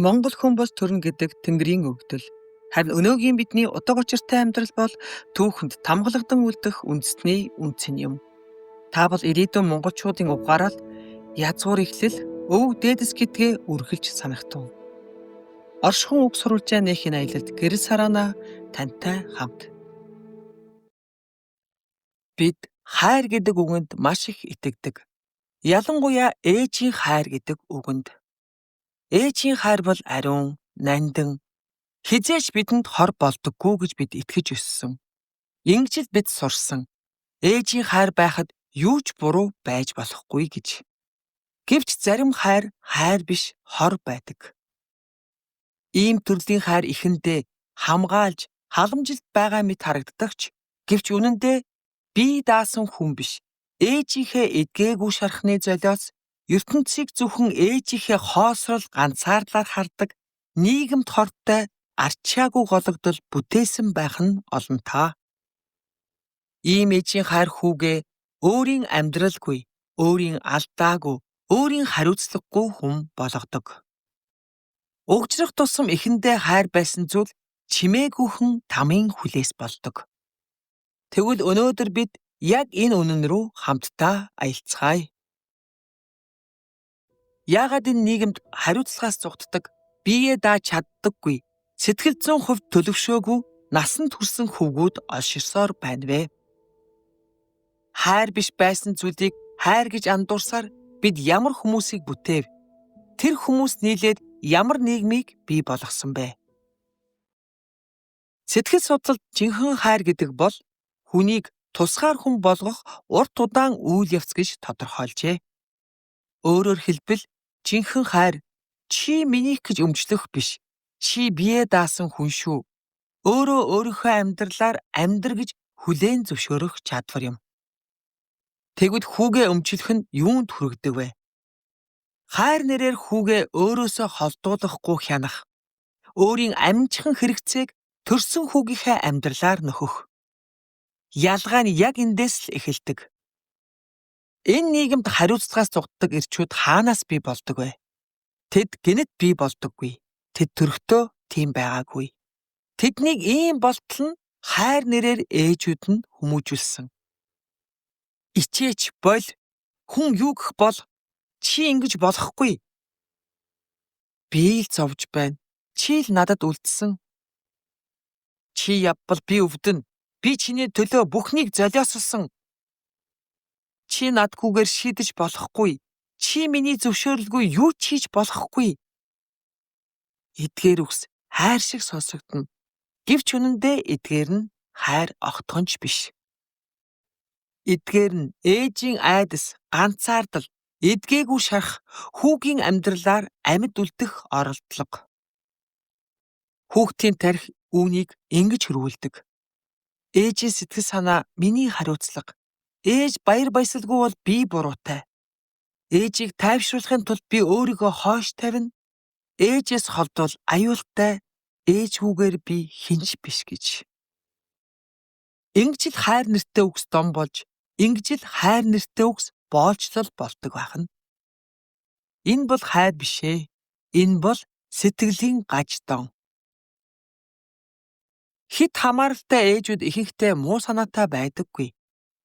Монгол хүн бол төрн гэдэг Тэнгэрийн өгдөл. Харин өнөөгийн бидний утга учиртай амьдрал бол түүхэнд тамгалагдан үлдэх үндэсний үнцэн юм. Та бол ирээдүйн монголчуудын угаараад язгуур эхлэл, өв дээдэс гэдгээ үргэлж санагтав. Оршихуун үг сурвалжаа нээхийн аялалд гэрэл сараана тантай хамт. Бид хайр гэдэг үгэнд маш их итгэдэг. Ялангуяа ээжийн хайр гэдэг үгэнд. Ээжийн хайр бол ариун, нандин, хизээч бидэнд хор болдоггүй гэж бид итгэж өссөн. Ингэж л бид сурсан. Ээжийн хайр байхад юу ч буруу байж болохгүй гэж. Гэвч зарим хайр биш, хор байдаг. Ийм төрлийн хайр ихэндээ хамгаалж, халамжилт байгаа мэт харагддагч, гэвч үнэндээ бие даасан хүн биш. Ээжийнхээ эдгээгүй шархны золиос ертөнцийг зөвхөн ээжийнхээ хоосрол ганцаардлаар хардаг нийгэмд хортой арчаагүй гологдол бүтээсэн байх нь олонтаа. Ийм ээжийн хайр хүүгээ өөрийн амьдралгүй, өөрийн алдаагүй, өөрийн хариуцлагагүй хүн болгодог. Угжрах тусам эхэндээ хайр байсан зүйл чимээгүйхэн тамийн хүлээс болдог. Тэгвэл өнөөдөр бид яг энэ үнэн рүү хамтдаа аялцгаая. Яагаад энэ нийгэмд хариуцлагаас зугтдаг, биеэ дааж чаддаггүй, сэтгэл 100% төлөвшөөгүй, насанд хүрсэн хөвгүүд олширсоор байна вэ? Хайр биш байсан зүйлийг хайр гэж андуурсаар бид ямар хүмүүсийг бүтээв? Тэр хүмүүс нийлээд ямар нийгмийг бий болгосон бэ? Сэтгэл судлалд жинхэнэ хайр гэдэг бол хүнийг тусгаар хүн болгох урт удаан үйл явц гэж тодорхойлжээ. Өөрөөр хэлбэл жинхэнэ хайр чи минийх гэж өмчлөх биш. Чи бие даасан хүн шүү. Өөрөө өөрийнхөө амьдралаар амьдр гэж хүлээн зөвшөөрөх чадвар юм. Тэгвэл хүүгээ өмчлөх нь юунд хүргэдэг вэ? Хайр нэрээр хүүгээ өөрөөсөө холдуулахгүй хянах. Өөрийн амжихан хэрэгцээг төрсөн хүүгийнхээ амьдралаар нөхөх. Ялгаа нь яг эндээс л эхэлдэг. Энэ нийгэмд хариуцлагаас зугтдаг эрчүүд хаанаас бий болдог вэ? Тэд гэнэт бий болдоггүй. Тэд төрхтөө тийм байгаагүй. Тэднийг ийм болтол нь хайр нэрээр ээжүүд нь хүмүүжүүлсэн. Ичээч бол, хүн юу гэх бол, чи ингэж болохгүй. Би л зовж байна. Чи л надад үлдсэн. Чи явбал би өвдөн. Би чиний төлөө бүхнийг золиослсон. Чи надгүйгээр шийдэж болохгүй. Чи миний зөвшөөрөлгүй юу ч хийж болохгүй. Эдгээр үгс хайр шиг сонсогдно. Гэвч үнэндээ эдгээр нь хайр огтхонч биш. Эдгээр нь ээжийн айдас, ганцаардал, эдгээгүй шарах, хүүгийн амьдралаар амьд үлдэх оролдлого. Хүүхдийн тарих үүнийг ингэж хөрвүүлдэг. Ээжийн сэтгэл санаа миний хариуцлага. Ээж баяр баясгалгүй бол би буруутай. Ээжийг тайвшруулахын тулд би өөрийгөө хойш тавина. Ээжээс холдвол аюултай. Ээжгүйгээр би хинч биш гэж. Ингэж л хайр нэртэй үгс дом болж, ингэж л хайр нэртэй үгс боолчлол болдог байна. Энэ бол хайр биш ээ. Энэ бол сэтгэлийн гаж дон. Хит хамааралтай ээжүүд ихэнхдээ муу санаатай байдаггүй.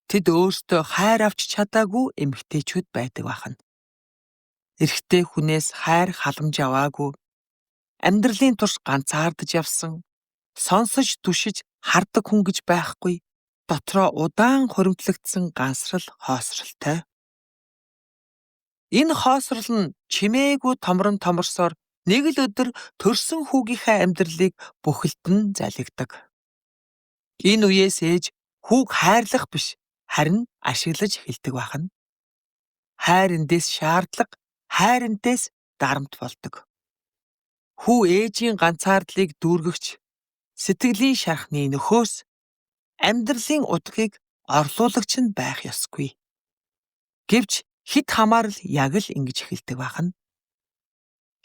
Тэд өөрсдөө хайр авч чадаагүй эмэгтэйчүүд байдаг байна. Эрэгтэй хүнээс хайр халамж аваагүй. Амьдралын турш ганцаардаж явсан. Сонсож түшиж хардаг хүн гэж байхгүй. Дотроо удаан хуримтлагдсан гансрал хоосролтой. Энэ хоосрол нь чимээгүй томорсоор нэг л өдөр төрсөн хүүгийнхээ амьдралыг бүхэлдэн залгидаг. Энэ үеэс ээж хүүг хайрлах биш, харин ашиглаж эхэлдэг байна. Хайр эндээс шаардлага, хайр эндээс дарамт болдог. Хүү ээжийн ганцаардлыг дүүргэгч, сэтгэлийн шархны нөхөөс амьдралын утгыг орлуулагч нь байх ёсгүй. Гэвч хит хамаарал яг л ингэж эхэлдэг байна.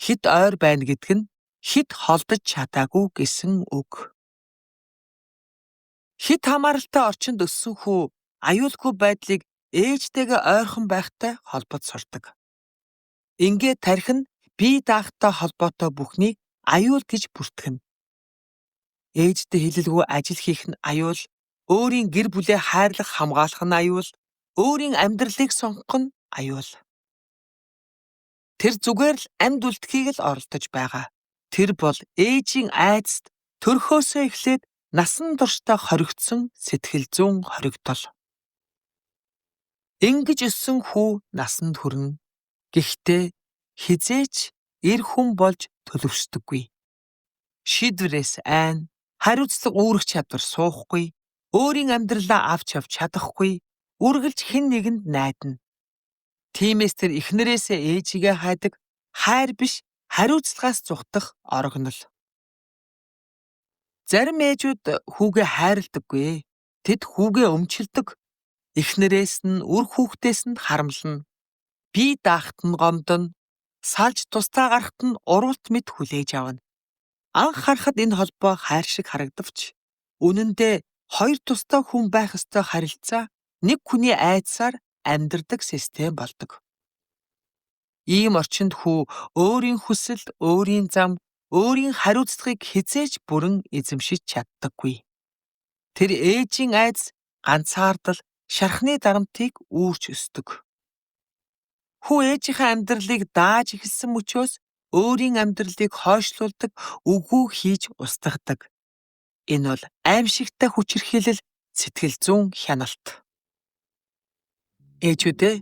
Хит ойр байна гэдэг нь хит холдож чадаагүй гэсэн үг. Хит хамааралтай орчинд өссөн хүү аюулгүй байдлыг ээжтэйгээ ойрхон байхтай холбож сурдаг. Ингээд тарих нь бие даахтай холбоотой бүхнийг аюул гэж бүртгэнэ. Ээжтэй хэлэлгүй ажил хийх нь аюул, өөрийн гэр бүлээ хайрлах хамгаалах нь аюул, өөрийн амьдралыг сонгох нь аюул. Тэр зүгээр л амьд үлдэхийг л оролдож байгаа. Тэр бол ээжийн айдасд төрхөөсөө эхлээд насан туршдаа хоригдсон сэтгэл зүйн хоригдол. Ингэж өссөн хүү насанд хүрнэ. Гэхдээ хизээч эр хүн болж төлөвшдөггүй. Шийдвэрээс айн, хариуцлага үүрэх чадвар суухгүй, өөрийн амьдралаа авч явж чадахгүй, үргэлж хэн нэгэнд найдана. Тиймээс тэр эхнэрээсээ ээжигээ хайдаг, хайр биш хариуцлагаас зүхтах орогнол. Зарим ээжүүд хүүгээ хайрладаггүй. Тэд хүүгээ өмчилдөг. Эхнэрээс нь үр хүүхдээс нь харамлна. Бие даахт нь гомдоно. Салж тустаа гарахт нь уралт мэд хүлээж авна. Анх харахад энэ холбоо хайр шиг харагдавч үнэндээ хоёр тустай хүн байх ёстой харилцаа нэг хүний айдсаар амьдардаг систем болдог. Ийм орчинд хүү өөрийн хүсэл, өөрийн зам, өөрийн хариуцлагыг хизээж бүрэн эзэмшиж чаддаггүй. Тэр ээжийн айдас ганцаардал, шархны дарамтыг үүрч өсдөг. Хүү ээжийнхээ амьдралыг дааж эхэлсэн мөчөөс өөрийн амьдралыг хойшлуулдаг, үгүй хийж устгадаг. Энэ бол аимшигтай хүчирхийлэл, сэтгэл зүйн хяналт. Ээжүүдээ,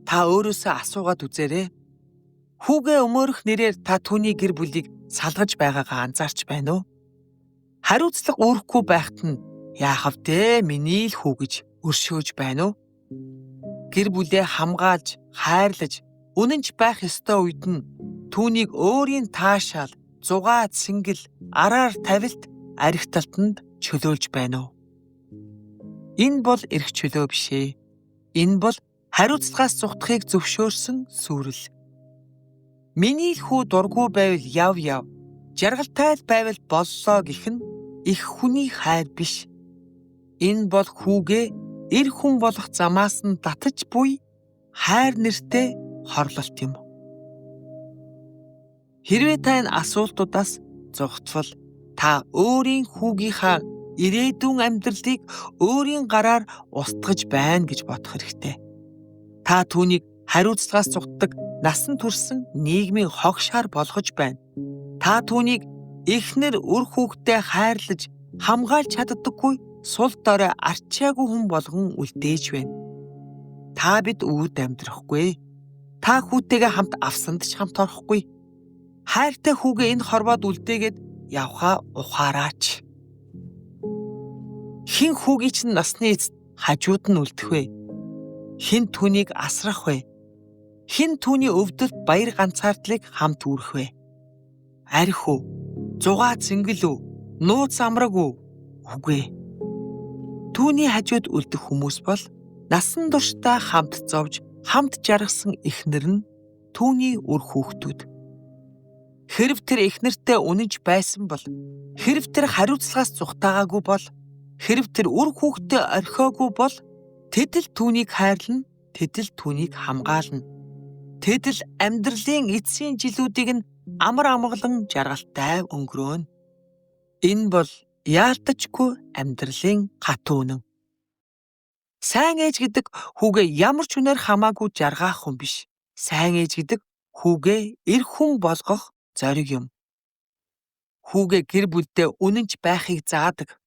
та өөрөөсөө асуугаад үзээрэй. Хүүгээ өмөөрөх нэрээр та түүний гэр бүлийг салгаж байгаагаа анзаарч байна уу? Хариуцлага үүрэхгүй байхад нь яах вэ? Миний л хүү гэж өршөөж байна уу? Гэр бүлээ хамгаалж, хайрлаж, үнэнч байх ёстой үед нь түүнийг өөрийн таашаал, зугаа, цэнгэл, араар тавилт, архиталтанд чөлөөлж байна уу? Энэ бол эрх чөлөө биш ээ. Энэ бол хариуцлагаас зүхтахыг зөвшөөрсөн сүрэл. Миний л хүү дургүй байвал яв. Жаргалтай л байвал боллоо гэх нь их хүний хайр биш. Энэ бол хүүгээ эр хүн болох замаас нь татаж буй хайр нэртэй хорлолт юм. Хэрвээ та энэ асуултуудаас зугтвал та өөрийн хүүгийнхаа ирээдүйн амьдралыг өөрийн гараар устгаж байна гэж бодох хэрэгтэй. Та түүнийг хариуцлагаас зугтдаг насан турсан нийгмийн хогшаар болгож байна. Та түүнийг эхнэр үр хүүхдээ хайрлаж хамгаалж чаддаггүй сул дорой арчаагүй хүн болгон үлдээж байна. Та бид үүд амьдрахгүй. Та хүүтэйгээ хамт авсанд ч хамт орохгүй. Хайртай хүүгээ энэ хорвоод үлдээгээд явхаа ухаараач. Хэн хүүгийн чинь насны эцэст хажууд нь үлдэх вэ? Хэн түүнийг асрах вэ? Хэн түүний өвдөлт баяр ганцаардлыг хамт үүрэх вэ? Арх уу? Зугаа цэнгэл үү? Нууц амраг үү? Үгүй. Түүний хажууд үлдэх хүмүүс бол насан туршдаа хамт зовж, хамт жаргасан эхнэр нь түүний үр хүүхдүүд. Хэрв тэр эхнэртэй үнэнч байсан бол, хэрв тэр хариуцлагаас зүхтаагаагүй бол, хэрв тэр үр хүүхдээ орхиогүй бол, тэд л түүнийг хайрлана, тэд л түүнийг хамгаална. Тэд л амьдралын эцсийн жилүүдийг нь амар амгалан жаргалтай өнгөрөөнө. Энэ бол яалтачгүй амьдралын хатуу үнэн. Сайн ээж гэдэг хүүгээ ямар ч үнээр хамаагүй жаргах хүн биш. Сайн ээж гэдэг хүүгээ эр хүн болгох зориг юм. Хүүгээ гэр бүлдээ үнэнч байхыг заадаг.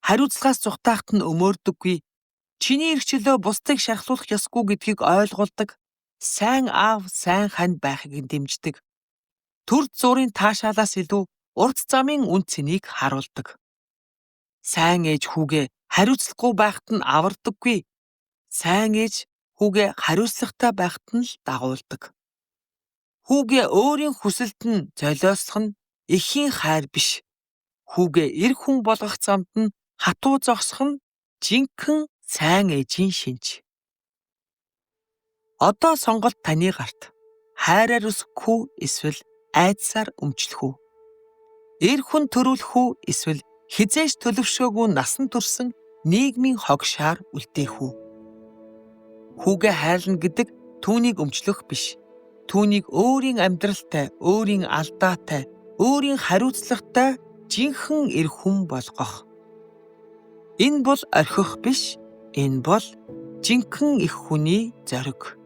Хариуцлагаас зүхтаахт нь өмөөрдөггүй. Чиний эрх чөлөө бусдыг шархлуулах ёсгүй гэдгийг ойлгуулдаг. Сайн аав, сайн хань байхыг дэмждэг. Төр зургийн таашаалаас илүү урт замын үн цэнийг харуулдаг. Сайн ээж хүүгээ хариуцлагагүй байхад нь авардаггүй. Сайн ээж хүүгээ хариуцлагатай байхад нь л дагуулдаг. Хүүгээ өөрийн хүсэлд нь золиослох нь эхийн хайр биш. Хүүгээ эр хүн болгох замд нь хатуу зогсох нь жинхэнэ сайн ээжийн шинж. Одоо сонголт таны гарт. Хайраар өсгөх үү эсвэл айдсаар өмчлөх үү? Эр хүн төрүүлэх үү эсвэл хизээж төлөвшөөгүй насан турсан нийгмийн хогшаар үлдээх үү? Хүүгээ хайрлна гэдэг түүнийг өмчлөх биш. түүнийг өөрийн амьдралтай, өөрийн алдаатай, өөрийн хариуцлагатай жинхэнэ эр хүн болгох. Энэ бол орхих биш, энэ бол жинхэнэ их хүний зориг.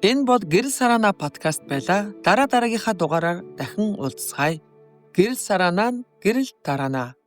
Энэ бол Гэрэл Сараана подкаст байлаа. Дараагийнхаа дугаараар дахин уулзцгаая. Гэрэл Сараана, гэрэл тараана.